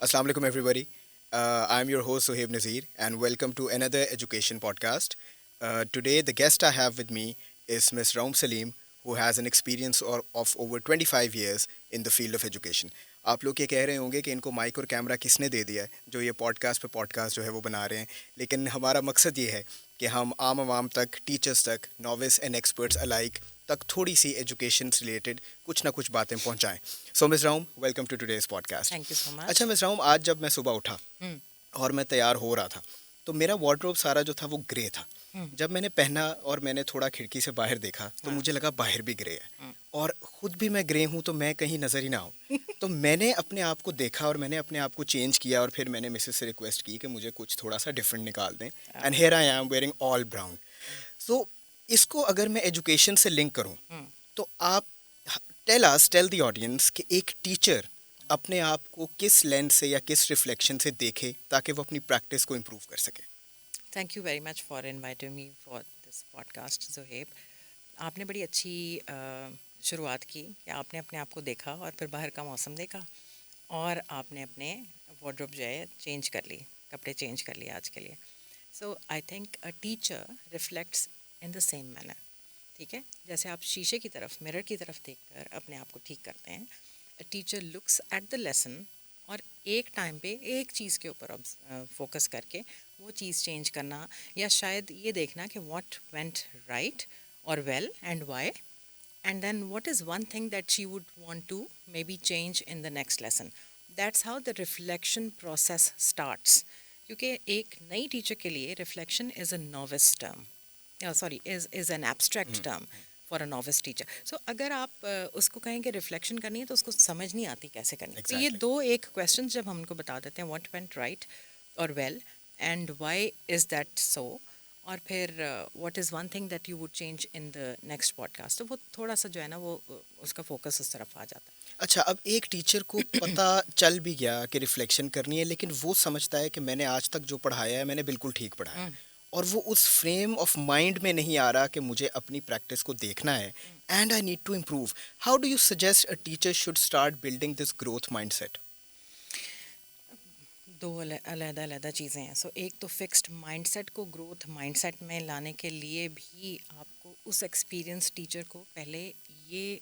Assalamu alaikum, everybody. I'm your host, Sohaib Nazir, and welcome to another education podcast. Today, the guest I have with me is Ms. Raum Salim, who has an experience of over 25 years in the field of education. आप लोग ये कह रहे होंगे कि इनको mic और camera किसने दे दिया है जो ये पॉडकास्ट पे पॉडकास्ट जो है वो बना रहे हैं, लेकिन हमारा मकसद ये है कि हम आम आवाम तक, टीचर्स तक, नॉविस एंड एक्सपर्ट्स अलाइक तक थोड़ी सी एजुकेशन से रिलेटेड कुछ ना कुछ बातें पहुंचाएं. So miss Raum, welcome to today's podcast. Thank you so अच्छा मच। मिस राउम, आज जब मैं सुबह उठा हुँ, और मैं तैयार हो रहा था तो मेरा वार्डरोब सारा जो था वो ग्रे था. हुँ, जब मैंने पहना और मैंने थोड़ा खिड़की से बाहर देखा तो हाँ, मुझे लगा बाहर भी ग्रे है, हुँ। और खुद भी मैं ग्रे हूँ तो मैं कहीं नज़र ही ना आऊँ. तो मैंने अपने आप को देखा और मैंने अपने आप को चेंज किया और फिर मैंने मिसेस से रिक्वेस्ट की कि मुझे कुछ थोड़ा सा डिफरेंट निकाल दें. And okay. Here I am wearing all brown. हुँ, सो इसको अगर मैं एजुकेशन से लिंक करूँ हुँ। तो आप टेल द ऑडियंस कि एक टीचर अपने आप को किस लेंस से या किस रिफ्लेक्शन से देखे ताकि वो अपनी प्रैक्टिस को इम्प्रूव कर सके. Thank you very much for inviting me for this podcast Zohaib. आपने बड़ी अच्छी शुरुआत की कि आपने अपने आप को देखा और फिर बाहर का मौसम देखा और आपने अपने वार्डरोब जो है चेंज कर ली, कपड़े चेंज कर लिए आज के लिए। So I think a teacher reflects in the same manner. ठीक है? जैसे आप शीशे की तरफ, मिरर की तरफ देखकर अपने आप को ठीक करते हैं, teacher looks at the lesson और एक टाइम पे एक चीज़ के ऊपर फोकस करके वो चीज़ चेंज करना या शायद ये देखना कि व्हाट वेंट राइट और well and why, and then what is one thing that she would want to maybe change in the next lesson. That's how the reflection process starts. क्योंकि एक नई टीचर के लिए reflection is a novice term, sorry is an abstract term for a novice teacher. So अगर आप उसको कहें कि रिफ्लेक्शन करनी है तो उसको समझ नहीं आती कैसे करनी. तो ये एग्जैक्टली. दो एक क्वेश्चन जब हम उनको बता देते हैं, व्हाट वेंट राइट और well and why is that so, और फिर what is one thing that you would change in the next podcast, तो वो थोड़ा सा जो है ना वो उसका फोकस उस तरफ आ जाता अच्छा, अब एक टीचर को है. पता चल भी गया कि रिफ्लेक्शन करनी है, लेकिन वो समझता है कि मैंने आज तक जो पढ़ाया है मैंने बिल्कुल ठीक पढ़ाया है, हम्म, और वो उस फ्रेम ऑफ माइंड में नहीं आ रहा कि मुझे अपनी प्रैक्टिस को देखना है hmm. And I need to improve. How do you suggest a teacher should start building this growth mindset? दो अलग-अलग चीज़ें हैं. सो एक तो फिक्स्ड माइंडसेट को ग्रोथ माइंडसेट में लाने के लिए भी आपको उस एक्सपीरियंस टीचर को पहले ये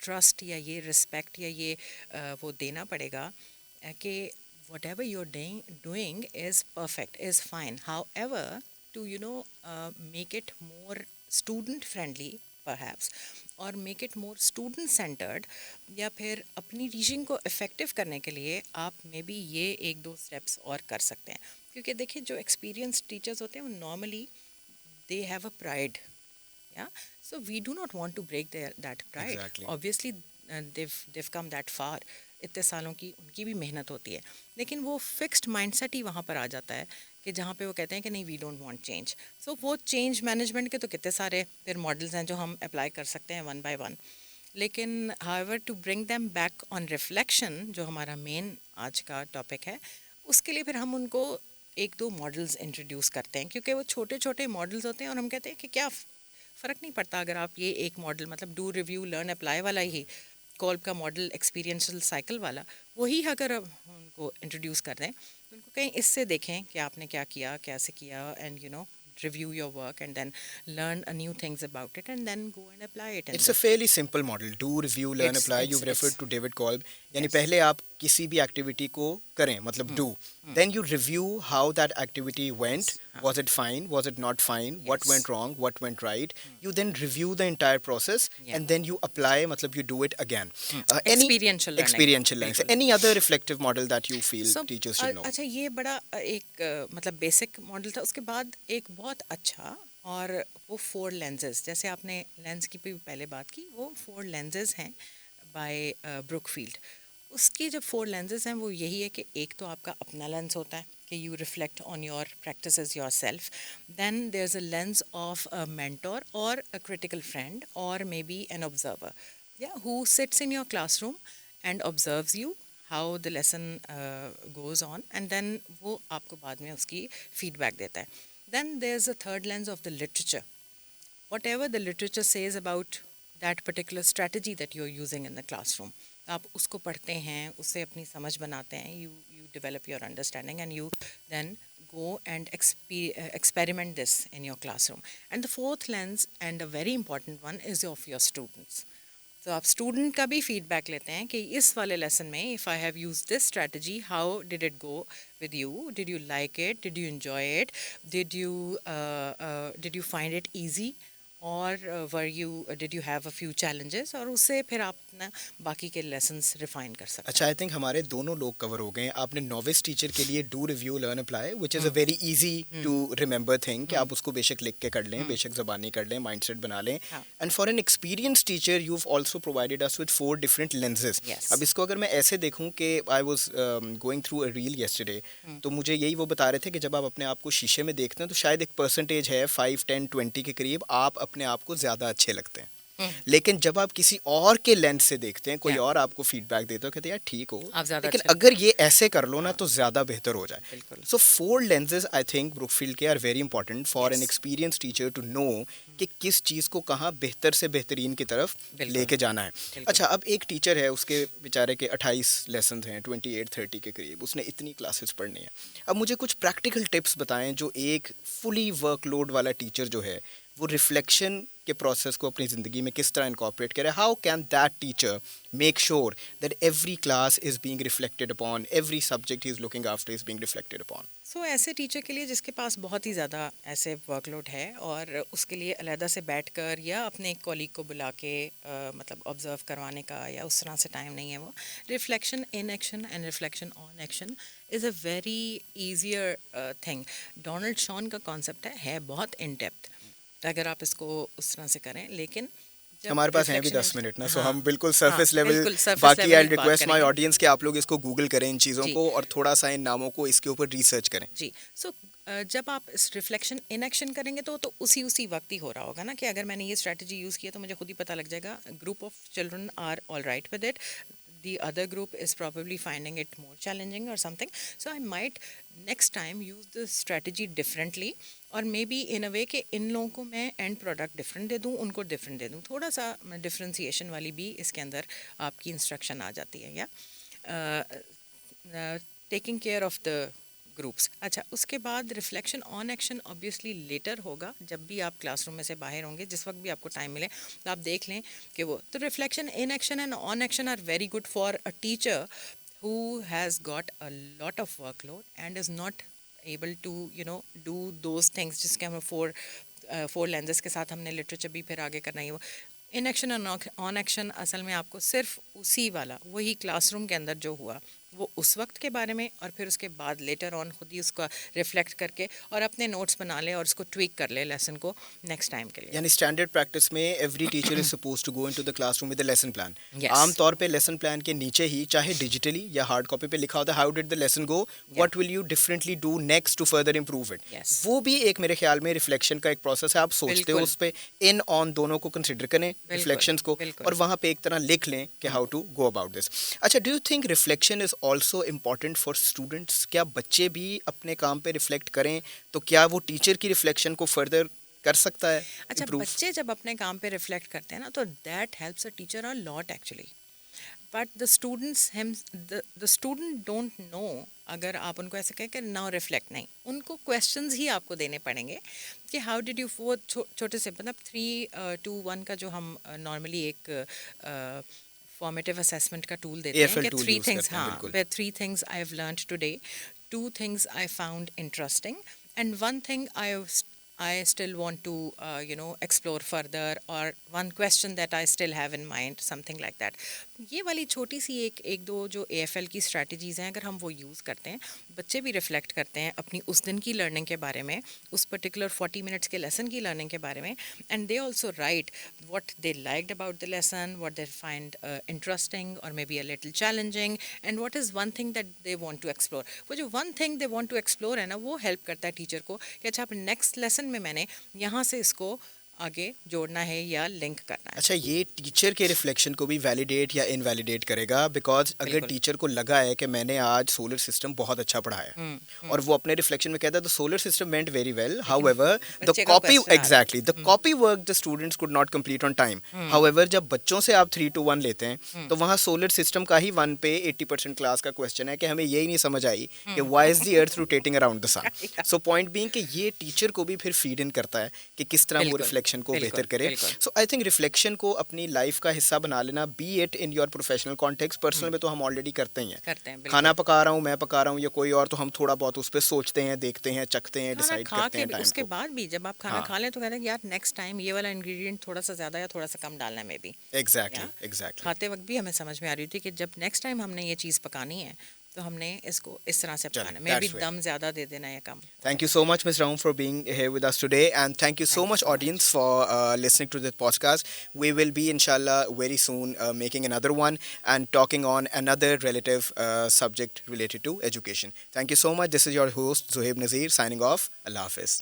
ट्रस्ट या ये रिस्पेक्ट या ये वो देना पड़ेगा कि whatever you are doing is perfect, is fine. However to make it more student friendly perhaps, और make it more student centred, या फिर अपनी टीचिंग को इफ़ेक्टिव करने के लिए आप मे बी ये एक दो स्टेप्स और कर सकते हैं. क्योंकि देखिए जो एक्सपीरियंस टीचर्स होते हैं वो normally they have a pride. Yeah, so we do not want to break that pride. Exactly. Obviously they've come that far. इतने सालों की उनकी भी मेहनत होती है, लेकिन वो फिक्स्ड माइंडसेट ही वहाँ पर आ जाता है कि जहाँ पे वो कहते हैं कि नहीं, वी डोंट वांट चेंज. सो वो चेंज मैनेजमेंट के तो कितने सारे फिर मॉडल्स हैं जो हम अप्लाई कर सकते हैं वन बाय वन. लेकिन however to bring them back on reflection, जो हमारा मेन आज का टॉपिक है, उसके लिए फिर हम उनको एक दो मॉडल्स इंट्रोड्यूस करते हैं, क्योंकि वो छोटे छोटे मॉडल्स होते हैं और हम कहते हैं कि क्या फ़र्क नहीं पड़ता अगर आप ये एक मॉडल, मतलब डू रिव्यू लर्न अप्लाई वाला ही कॉल्ब का मॉडल, एक्सपीरियंशियल साइकिल वाला, वही अगर आप उनको इंट्रोड्यूस कर दें तो उनको कहीं इससे देखें कि आपने क्या किया, कैसे किया, and review your work and then learn a new things about it and then go and apply it in it's a the. Fairly simple model, do review learn it's apply. You it's refer it's to David Kolb. यानी yes. पहले आप किसी भी activity को करें, मतलब Hmm. Do, Hmm. Then you review how that activity went. Yes. Huh. Was it fine, was it not fine, what Yes. went wrong, what went right? Hmm. You then review the entire process Yeah. and then you apply, मतलब you do it again. Hmm. Any Experiential learning. experiential learning, so बिल्कुल. any other reflective model that you feel so teachers should know? अच्छा, ये बड़ा एक मतलब basic model था. उसके बाद एक बहुत अच्छा, और वो फोर लेंसेज, जैसे आपने लेंस की भी पहले बात की, वो फोर लेंसेज हैं बाय ब्रुकफील्ड. उसकी जब फोर लेंसेज हैं वो यही है कि एक तो आपका अपना लेंस होता है कि you reflect on your practices yourself. Then there is a lens of a mentor और अ क्रिटिकल फ्रेंड और मे बी एन ऑब्जर्वर, या who sits in your classroom and observes you how the lesson goes on, and then वो आपको बाद में उसकी feedback देता है. Then there's a third lens of the literature. Whatever the literature says about that particular strategy that you are using in the classroom. आप उसको पढ़ते हैं, उससे अपनी समझ बनाते हैं, you develop your understanding and you then go and experiment this in your classroom. And the fourth lens and a very important one is of your students. तो आप स्टूडेंट का भी फीडबैक लेते हैं कि इस वाले लेसन में if I have use this strategy, how did it go with you, did you like it, did you enjoy it, did you find it easy, और were you did you have a few challenges, और उससे फिर आप अपना बाकी के lessons refine कर सकते अच्छा, आई थिंक हमारे दोनों लोग कवर हो गए हैं। आपने नोविस टीचर के लिए do review learn apply, which is a very easy to remember thing, कि आप उसको बेशक लिख के कर लें, बेशक ज़बानी कर लें, माइंडसेट बना लें। हाँ। And for an experience teacher you also provided us with 4 different lenses. Yes. अब इसको अगर मैं ऐसे देखूं कि I was going through a reel yesterday, तो मुझे यही वो बता रहे थे कि जब आप अपने आप को शीशे में देखते हैं तो शायद एक परसेंटेज है 5, 10, 20 के करीब आप अपने आप को ज़्यादा अच्छे लगते हैं। लेकिन जब आप किसी और के लेंस से देखते हैं, कोई Yeah. और आपको फीडबैक देता हो, कहते हैं यार ठीक हो, आप ज़्यादा लेकिन अच्छे अगर ये ऐसे कर लो ना तो ज़्यादा बेहतर हो जाए। बिल्कुल। So 4 lenses I think Brookfield के are very important for an Yes. Experience teacher to know कि किस चीज़ को कहाँ बेहतर से बेहतरीन की तरफ बिल्कुल। लेके जाना है। बिल्कुल। अच्छा, अब एक टीचर है, उसके बेचारे के 28 लेसन हैं, 28-30 के करीब, उसने इतनी क्लासेस पढ़नी है। अब मुझे कुछ प्रैक्टिकल टिप्स बताएं जो एक फुली वर्कलोड वाला टीचर जो है वो रिफ्लेक्शन के प्रोसेस को अपनी ज़िंदगी में किस तरह इनकॉर्पोरेट करे। How can that teacher make sure that every class is being reflected upon, every subject he is looking after is being reflected upon. So ऐसे टीचर के लिए जिसके पास बहुत ही ज़्यादा ऐसे वर्कलोड है, और उसके लिए अलहदा से बैठकर या अपने एक कॉलीग को बुला के मतलब ऑब्जर्व करवाने का या उस तरह से टाइम नहीं है। वो reflection in action and reflection on action is a very easier thing. Donald Schon का कॉन्सेप्ट है बहुत इन डेप्थ, अगर आप इसको उस तरह से करें, लेकिन जब हमारे पास हैं भी रिफ्लेक्शन 10 मिनट ना, सो हाँ हम बिल्कुल हाँ सरफेस लेवल, बिल्कुल सरफेस बाकी आई लेवल बात रिक्वेस्ट माय करेंगे। ऑडियंस कि आप लोग इसको गूगल करें इन चीज़ों जी को, और थोड़ा सा इन नामों को इसके ऊपर रिसर्च करें। जी। सो जब आप इस रिफ्लेक्शन इन एक्शन करेंगे तो उसी वक्त ही हो रहा होगा ना, कि अगर मैंने ये स्ट्रैटेजी यूज़ किया तो मुझे खुद ही पता लग जाएगा group of children are all right with it, the other group is probably finding it more challenging or something, so I might next time use the strategy differently, और maybe in a way कि इन लोगों को मैं end product different दे दूँ, उनको different दे दूँ, थोड़ा सा differentiation वाली भी इसके अंदर आपकी instruction आ जाती है। या taking care of the groups. अच्छा, उसके बाद reflection on action obviously later होगा, जब भी आप क्लासरूम में से बाहर होंगे, जिस वक्त भी आपको टाइम मिले तो आप देख लें कि वो तो reflection in action and on action are very good for a teacher who has got a lot of workload and is not able to do those things जिसके हम फोर lenses के साथ हमने लिटरेचर भी फिर आगे करना ही। वो इन एक्शन और ऑन एक्शन असल में आपको सिर्फ उसी वाला वही क्लासरूम के अंदर जो हुआ वो उस वक्त के बारे में, और फिर उसके बाद लेटर ऑन खुद ही उसका रिफ्लेक्ट करके और अपने नोट्स बना ले और उसको ट्वीक कर ले लेसन को नेक्स्ट टाइम के लिए। यानी स्टैंडर्ड प्रैक्टिस में every teacher is suppose to go into the classroom with the lesson plan. Yes. आमतौर पे लेसन प्लान के नीचे ही चाहे डिजिटली या हार्ड कॉपी पे लिखा होता है how did the lesson go, what will you differently do next to further improve it. Yes. वो भी एक मेरे ख्याल में रिफ्लेक्शन का एक प्रोसेस है। आप सोचते हो बिल्कुल। उस पे इन ऑन दोनों को कंसिडर करें, रिफ्लेक्शंस को, बिल्कुल। और वहाँ पे एक तरह लिख लें कि how to go about this. अच्छा, do you think reflection is also important for students? क्या बच्चे भी अपने काम पे रिफ्लेक्ट करें तो क्या वो टीचर की रिफ्लेक्शन को फर्दर कर सकता है अच्छा, improve? बच्चे जब अपने काम पे रिफ्लेक्ट करते हैं ना तो that helps a teacher a lot actually, but the students him the student don't know. अगर आप उनको ऐसे कहें कि नाउ रिफ्लेक्ट, नहीं, उनको क्वेश्चंस ही आपको देने पड़ेंगे कि हाउ डिड यू, वो छोटे से मतलब 3-2-1 का जो हम नॉर्मली एक फॉर्मेटिव असेसमेंट का टूल देते हैं AFL कि tool थ्री use थिंग्स, करते हैं, हाँ, बिल्कुल। वे 3 things I have learned today, 2 things I found interesting, and one thing I still want to explore further, or one question that I still have in mind, something like that. ये वाली छोटी सी एक दो जो AFL की strategies हैं, अगर हम वो यूज़ करते हैं, बच्चे भी रिफ्लेक्ट करते हैं अपनी उस दिन की लर्निंग के बारे में, उस पर्टिकुलर 40 मिनट्स के लेसन की लर्निंग के बारे में, and they also right what they liked about the lesson, what they find interesting or maybe a little challenging, and what is one thing that they want to explore. वो जो one thing they want to explore है ना, वो help करता है teacher को कि अच्छा, अब नेक्स्ट लेसन में मैंने यहाँ से इसको आगे जोड़ना है या लिंक करना है। अच्छा, ये टीचर के रिफ्लेक्शन को भी वैलिडेट या इनवैलिडेट करेगा, बिकॉज अगर बिल्कुल। टीचर को लगा है कि मैंने आज सोलर सिस्टम बहुत अच्छा पढ़ाया और वो अपने रिफ्लेक्शन में कहता है the solar system went very well, however the बच्चे का कॉपी, क्वेश्चन आ रहा है। Exactly the copy work the students could not complete on time. However जब बच्चों से आप 3 to 1 लेते हैं तो वहाँ सोलर सिस्टम का ही 1 पे 80% क्लास का क्वेश्चन है कि हमें यही नहीं समझ आई कि why is the earth rotating around the sun. So point being कि ये टीचर को भी फिर फीड इन करता है कि किस तरह वो बिल्कुल, रिफ्लेक्शन को बिल्कुल, बेहतर करे। बिल्कुल। सो आई थिंक रिफ्लेक्शन को अपनी लाइफ का हिस्सा बना लेना, B it in your professional context, personal में तो हम ऑलरेडी करते ही हैं। करते हैं, खाना बिल्कुल। पका रहा हूँ, मैं पका रहा हूँ या कोई और, तो हम थोड़ा बहुत उस पर सोचते हैं, देखते हैं, चखते हैं, खाना डिसाइड खा करते के हैं भी, टाइम उसके को। बाद भी जब आप खाना हाँ, खा लें तो कहते हैं कि यार नेक्स्ट टाइम ये वाला इंग्रेडिएंट थोड़ा सा ज़्यादा या थोड़ा सा कम डालना है मे बी। एग्जैक्टली या एग्जैक्टली। खाते वक्त भी हमें समझ में आ रही थी कि जब नेक्स्ट टाइम हमने ये चीज़ पकानी है तो हमने इसको इस तरह से चलें, पकाना है, मे बी दैट्स वेरी। दम ज़्यादा दे देना या कम, Thank you whatever so it much, is। Ms. Raum, for being here with us today, and thank you so thank you much, so much. audience, for listening to this podcast. We will be, inshallah, very soon making another one and talking on another relative subject related to education. Thank you so much. This is your host, Zuhaib Nazir, signing off. Allah Hafiz.